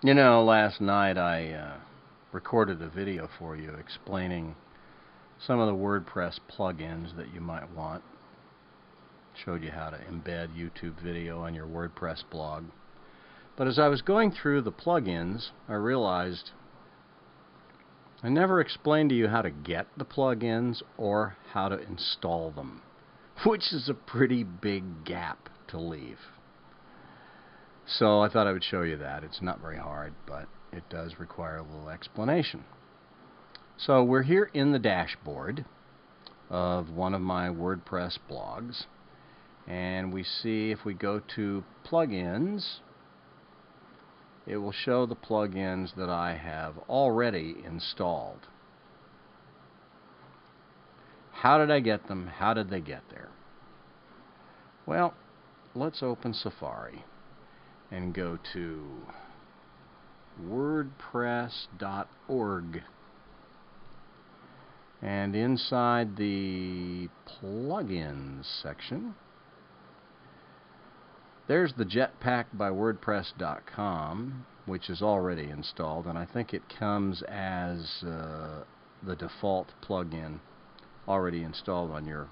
You know, last night I recorded a video for you explaining some of the WordPress plugins that you might want. Showed you how to embed YouTube video on your WordPress blog. But as I was going through the plugins, I realized I never explained to you how to get the plugins or how to install them, which is a pretty big gap to leave. So I thought I would show you that. It's not very hard, but it does require a little explanation. So we're here in the dashboard of one of my WordPress blogs, and we see if we go to plugins, it will show the plugins that I have already installed. How did I get them? How did they get there? Well, let's open Safari and go to wordpress.org, and inside the plugins section there's the Jetpack by WordPress.com, which is already installed, and I think it comes as the default plugin already installed on your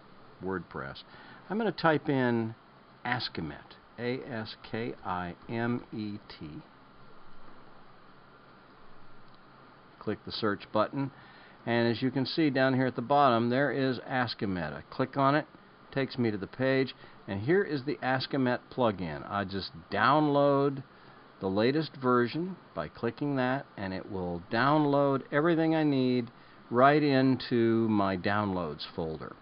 WordPress. I'm going to type in Askimet, A-S-K-I-M-E-T. Click the search button, and as you can see down here at the bottom, there is Askimet. I click on it, takes me to the page, and here is the Askimet plugin. I just download the latest version by clicking that, and it will download everything I need right into my downloads folder.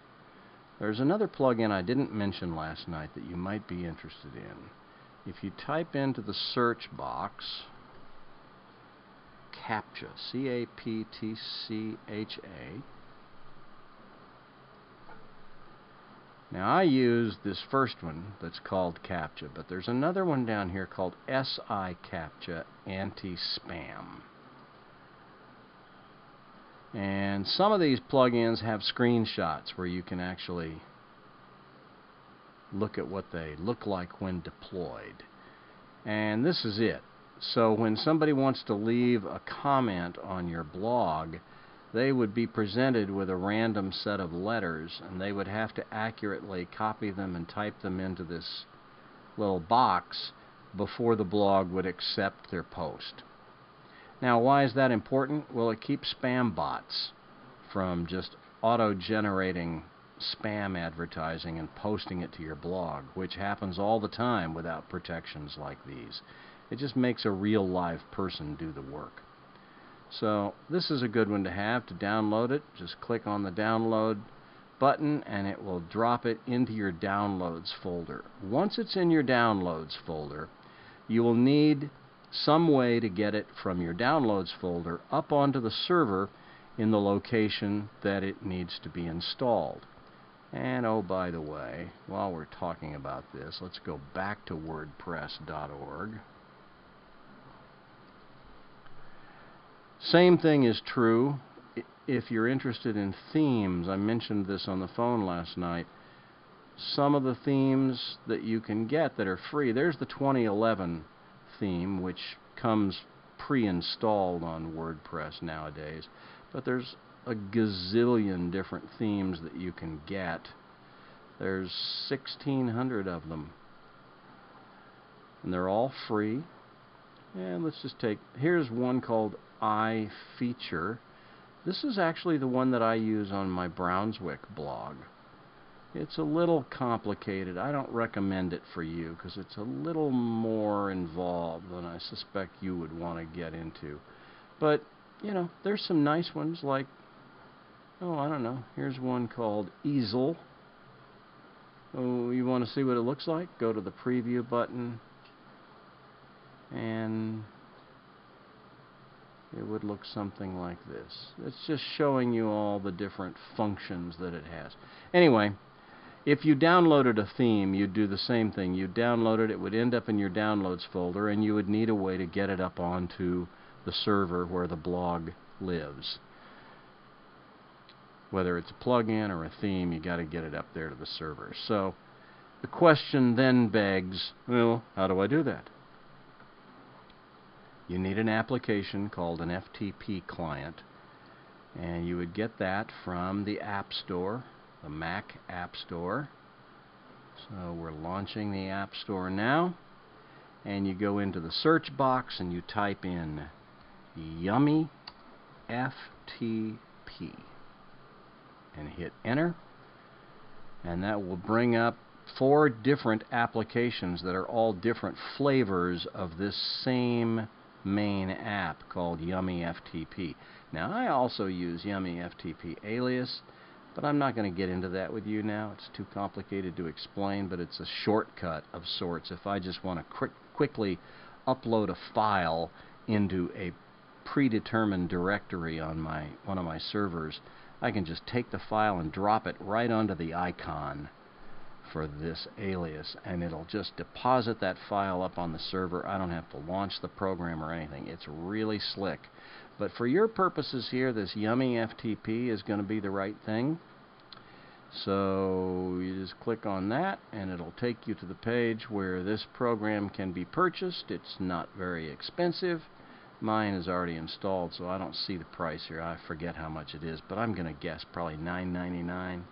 There's another plugin I didn't mention last night that you might be interested in. If you type into the search box CAPTCHA, C-A-P-T-C-H-A. Now I use this first one that's called CAPTCHA, but there's another one down here called SI CAPTCHA Anti-Spam. And some of these plugins have screenshots where you can actually look at what they look like when deployed. And this is it. So when somebody wants to leave a comment on your blog, they would be presented with a random set of letters, and they would have to accurately copy them and type them into this little box before the blog would accept their post. Now, why is that important? Well, it keeps spam bots from just auto-generating spam advertising and posting it to your blog, which happens all the time without protections like these. It just makes a real live person do the work. So this is a good one to have to download it. Just click on the download button and it will drop it into your downloads folder. Once it's in your downloads folder, you will need some way to get it from your downloads folder up onto the server in the location that it needs to be installed. And oh, by the way, while we're talking about this, let's go back to wordpress.org. Same thing is true if you're interested in themes. I mentioned this on the phone last night. Some of the themes that you can get that are free, there's the 2011 theme, which comes pre-installed on WordPress nowadays, but there's a gazillion different themes that you can get. There's 1,600 of them, and they're all free. And let's just take, here's one called iFeature. This is actually the one that I use on my Brownswick blog. It's a little complicated. I don't recommend it for you because it's a little more involved than I suspect you would want to get into. But, you know, there's some nice ones like, oh, I don't know, here's one called Easel. Oh, you want to see what it looks like? Go to the preview button, and it would look something like this. It's just showing you all the different functions that it has. Anyway, if you downloaded a theme, you'd do the same thing. You'd download it, it would end up in your downloads folder, and you would need a way to get it up onto the server where the blog lives. Whether it's a plugin or a theme, you got to get it up there to the server. So the question then begs, well, how do I do that? you need an application called an FTP client, and you would get that from the App Store, the Mac App Store. So we're launching the App Store now, and you go into the search box and you type in Yummy FTP and hit enter, and that will bring up 4 different applications that are all different flavors of this same main app called Yummy FTP. Now, I also use Yummy FTP Alias, but I'm not going to get into that with you now. It's too complicated to explain, but it's a shortcut of sorts. If I just want to quickly upload a file into a predetermined directory on one of my servers, I can just take the file and drop it right onto the icon for this alias, and it'll just deposit that file up on the server. I don't have to launch the program or anything. It's really slick. But for your purposes here, this Yummy FTP is going to be the right thing. So you just click on that, and it'll take you to the page where this program can be purchased. It's not very expensive. Mine is already installed, so I don't see the price here. I forget how much it is, but I'm going to guess probably $9.99,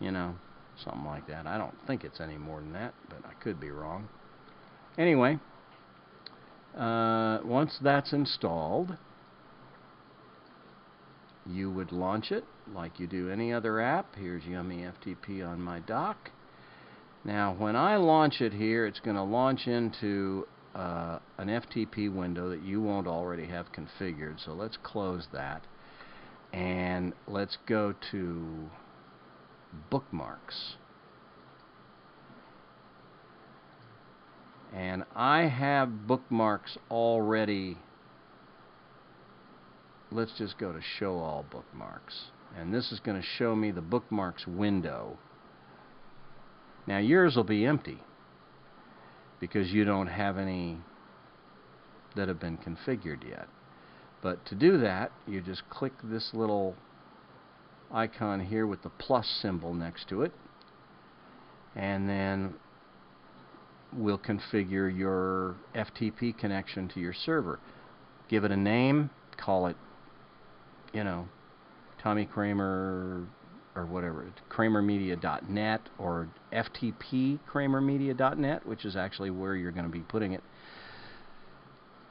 you know, something like that. I don't think it's any more than that, but I could be wrong. Anyway, once that's installed, you would launch it like you do any other app. Here's Yummy FTP on my dock. Now, when I launch it here, it's going to launch into an FTP window that you won't already have configured. So let's close that, and let's go to bookmarks. And I have bookmarks already. Let's just go to show all bookmarks, and this is going to show me the bookmarks window. Now yours will be empty because you don't have any that have been configured yet. But to do that, you just click this little icon here with the plus symbol next to it, and then we'll configure your FTP connection to your server. Give it a name, call it, you know, Tommy Kramer or whatever, kramermedia.net or FTP kramermedia.net, which is actually where you're going to be putting it.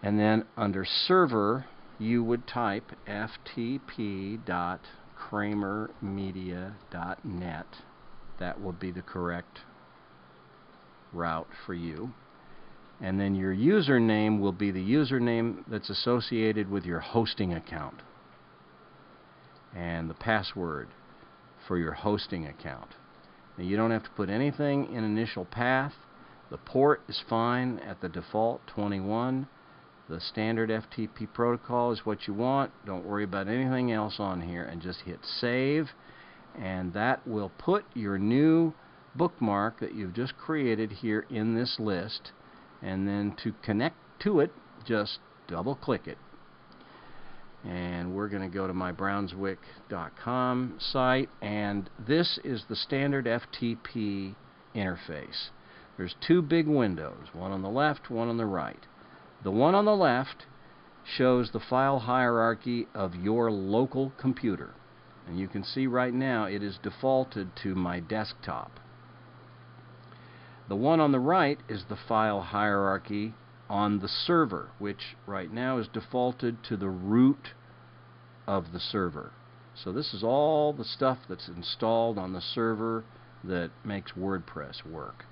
And then under server, you would type ftp.kramermedia.net. That will be the correct route for you. And then your username will be the username that's associated with your hosting account, and the password for your hosting account. Now, you don't have to put anything in initial path. The port is fine at the default 21. The standard FTP protocol is what you want. Don't worry about anything else on here, and just hit save, and that will put your new bookmark that you've just created here in this list. And then to connect to it, just double click it. And we're going to go to my Brownswick.com site, and this is the standard FTP interface. There's 2 big windows, one on the left, one on the right. The one on the left shows the file hierarchy of your local computer, and you can see right now it is defaulted to my desktop. The one on the right is the file hierarchy on the server, which right now is defaulted to the root of the server. So this is all the stuff that's installed on the server that makes WordPress work.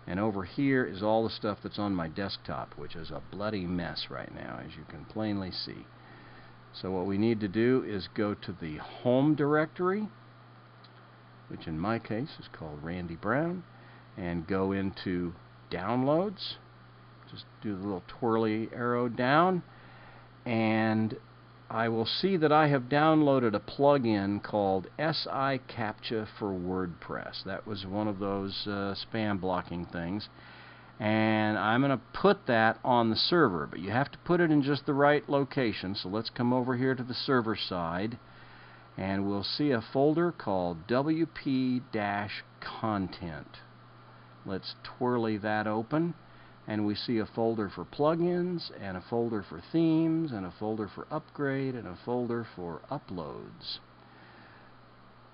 And over here is all the stuff that's on my desktop, which is a bloody mess right now, as you can plainly see. So what we need to do is go to the home directory, which in my case is called Randy Brown, and go into downloads. Just do the little twirly arrow down, and I will see that I have downloaded a plugin called SI Captcha for WordPress. That was one of those spam blocking things, and I'm going to put that on the server, but you have to put it in just the right location. So let's come over here to the server side, and we'll see a folder called WP-content. Let's twirly that open. and we see a folder for plugins, and a folder for themes, and a folder for upgrade, and a folder for uploads.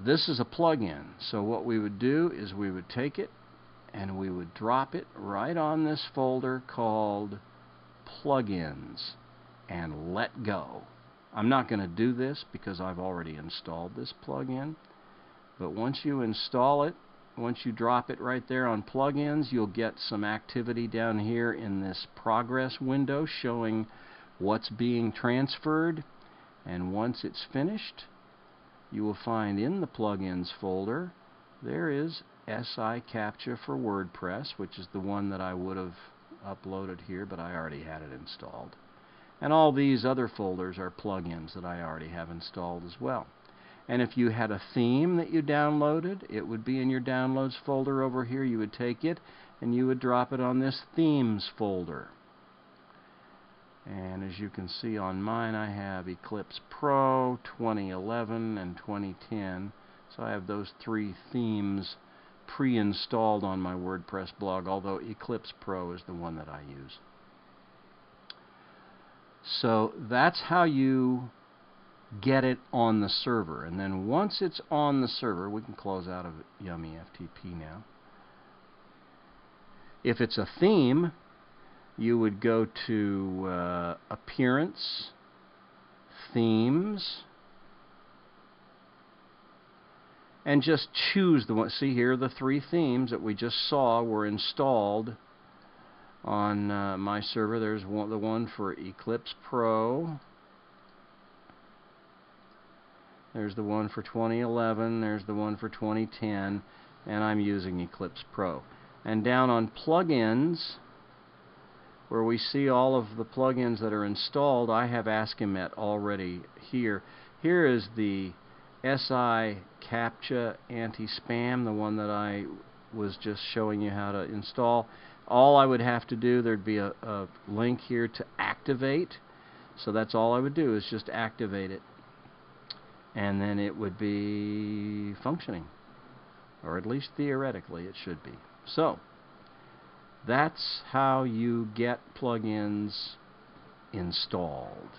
This is a plugin, so what we would do is we would take it and we would drop it right on this folder called plugins and let go. I'm not going to do this because I've already installed this plugin, but once you install it, once you drop it right there on plugins, you'll get some activity down here in this progress window showing what's being transferred, and once it's finished, you will find in the plugins folder there is SI Captcha for WordPress, which is the one that I would have uploaded here, but I already had it installed. And all these other folders are plugins that I already have installed as well. And if you had a theme that you downloaded, it would be in your downloads folder over here. You would take it and you would drop it on this themes folder. And as you can see on mine, I have Eclipse Pro 2011 and 2010. So I have those 3 themes pre-installed on my WordPress blog, although Eclipse Pro is the one that I use. So that's how you get it on the server. And then once it's on the server, we can close out of Yummy FTP now. If it's a theme, you would go to Appearance, Themes, and just choose the one. See, here are the 3 themes that we just saw were installed on my server. There's the one for Eclipse Pro. There's the one for 2011. There's the one for 2010. And I'm using Eclipse Pro. And down on plugins, where we see all of the plugins that are installed, I have Akismet already here. Here is the SI Captcha Anti-Spam, the one that I was just showing you how to install. All I would have to do, there'd be a link here to activate. So that's all I would do, is just activate it. And then it would be functioning. Or at least theoretically it should be. So that's how you get plugins installed.